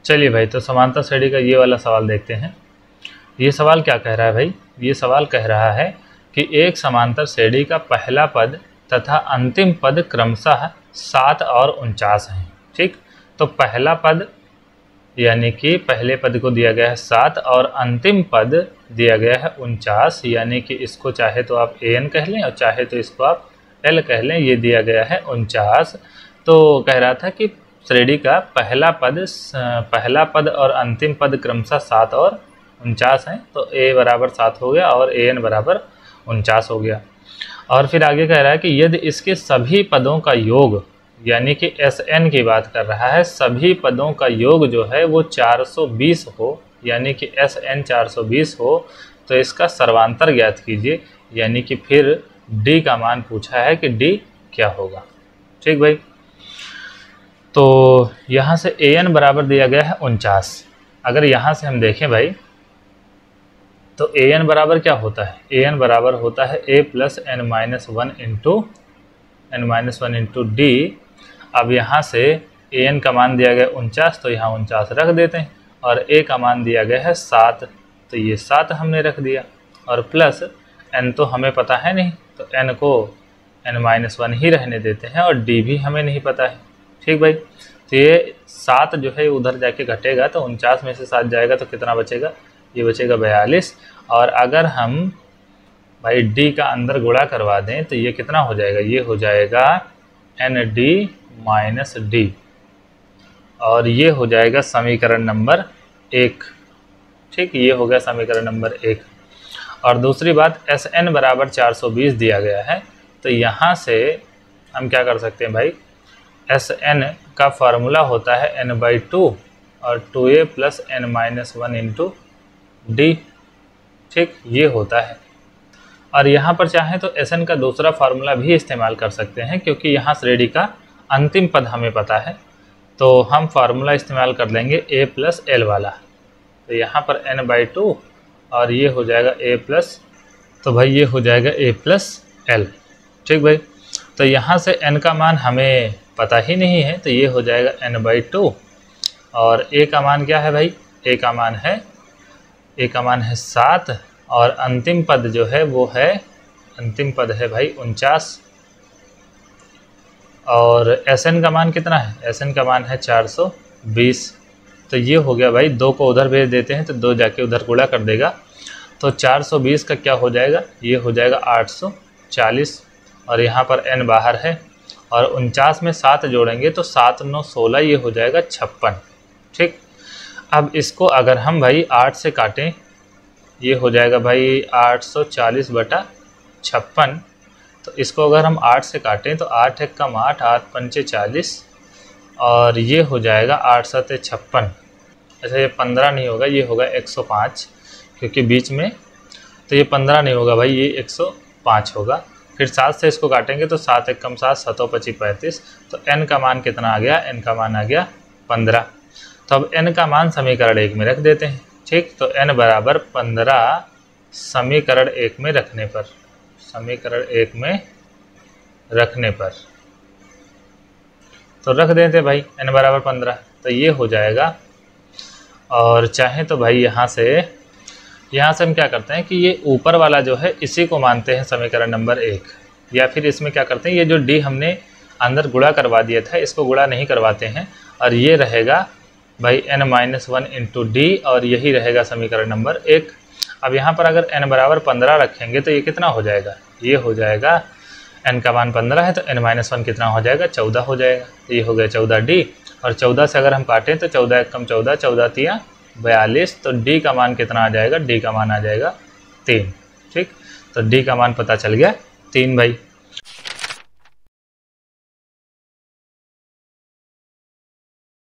चलिए भाई, तो समांतर श्रेणी का ये वाला सवाल देखते हैं। ये सवाल क्या कह रहा है भाई? ये सवाल कह रहा है कि एक समांतर श्रेणी का पहला पद तथा अंतिम पद क्रमशः 7 और 49 हैं। ठीक, तो पहला पद यानी कि पहले पद को दिया गया है 7 और अंतिम पद दिया गया है 49, यानी कि इसको चाहे तो आप an कह लें और चाहे तो इसको आप l कह लें। ये दिया गया है 49। तो कह रहा था कि श्रेणी का पहला पद और अंतिम पद क्रमशः 7 और 49 हैं, तो a बराबर 7 हो गया और an बराबर 49 हो गया। और फिर आगे कह रहा है कि यदि इसके सभी पदों का योग, यानी कि Sn की बात कर रहा है, सभी पदों का योग जो है वो 420 हो, यानी कि Sn 420 हो, तो इसका सर्वांतर ज्ञात कीजिए। यानी कि फिर d का मान पूछा है कि d क्या होगा। ठीक भाई, तो यहाँ से an बराबर दिया गया है 49। अगर यहाँ से हम देखें भाई तो an बराबर क्या होता है? an बराबर होता है a plus n-1 into d। अब यहाँ से an का मान दिया गया 49, तो यहाँ 49 रख देते हैं, और a का मान दिया गया है 7, तो ये 7 हमने रख दिया, और प्लस n तो हमें पता है नहीं, तो n को n-1 ही रहने देते हैं, और d भी हमें नहीं पता है। ठीक भाई, तो ये 7 जो है उधर जाके घटेगा, तो 49 में से 7 जाएगा तो कितना बचेगा? ये बचेगा 42। और अगर हम भाई d का अंदर गुणा करवा दें तो ये कितना हो जाएगा? ये हो जाएगा nd माइनस d, और ये हो जाएगा समीकरण नंबर 1। ठीक, ये हो गया समीकरण नंबर 1। और दूसरी बात, Sn बराबर 420 दिया गया है, तो यहाँ से हम क्या कर सकते हैं भाई? Sn का फार्मूला होता है n/2 और 2a plus n-1 into d। ठीक, ये होता है। और यहाँ पर चाहें तो Sn का दूसरा फार्मूला भी इस्तेमाल कर सकते हैं, क्योंकि यहाँ श्रेणी का अंतिम पद हमें पता है, तो हम फार्मूला इस्तेमाल कर लेंगे a प्लस l वाला। तो यहाँ पर n/2 और ये हो जाएगा a प्लस, तो भाई ये हो जाएगा a प्लस l। ठीक भाई, तो यहाँ से n का मान हमें पता ही नहीं है, तो ये हो जाएगा n/2, और a का मान क्या है भाई? a का मान है 7, और अंतिम पद जो है वो है, अंतिम पद है भाई 49, और Sn का मान कितना है? Sn का मान है 420। तो ये हो गया भाई, 2 को उधर भेज देते हैं तो 2 जाके उधर गुणा कर देगा, तो 420 का क्या हो जाएगा? ये हो जाएगा 840, और यहाँ पर n बाहर है, और 49 में 7 जोड़ेंगे तो 7 9 16, ये हो जाएगा 56। ठीक, अब इसको अगर हम भाई 8 से काटें, ये हो जाएगा भाई 840 बटा 56। तो इसको अगर हम 8 से काटें तो 8 एक कम 8, 8 पंचे 40, और ये हो जाएगा 8 सते 56। अच्छा, ये 15 नहीं होगा, ये होगा 105, क्योंकि बीच में, तो ये 15 नहीं होगा भाई, ये 105 होगा। फिर 7 से इसको काटेंगे तो 7 एक कम 7, 7 25 35, तो n का मान कितना आ गया? n का मान आ गया 15। तो अब n का मान समीकरण 1 में रख देते हैं। ठीक, तो n बराबर 15 समीकरण 1 में रखने पर, तो रख देते भाई n बराबर 15, तो ये हो जाएगा। और चाहे तो भाई यहाँ से हम क्या करते हैं कि ये ऊपर वाला जो है इसी को मानते हैं समीकरण नंबर 1, या फिर इसमें क्या करते हैं, ये जो d हमने अंदर गुणा करवा दिया था इसको गुणा नहीं करवाते हैं, और ये रहेगा भाई n-1 इंटू d, और यही रहेगा समीकरण नंबर 1। अब यहाँ पर अगर n बराबर 15 रखेंगे तो ये कितना हो जाएगा? ये हो जाएगा, n का मान 15 है तो n-1 कितना हो जाएगा? 14 हो जाएगा, तो ये हो गया 14d। और 14 से अगर हम काटें तो 14 एक कम 14, 14 तिया 42, तो d का मान कितना आ जाएगा? d का मान आ जाएगा 3। ठीक, तो d का मान पता चल गया 3 भाई।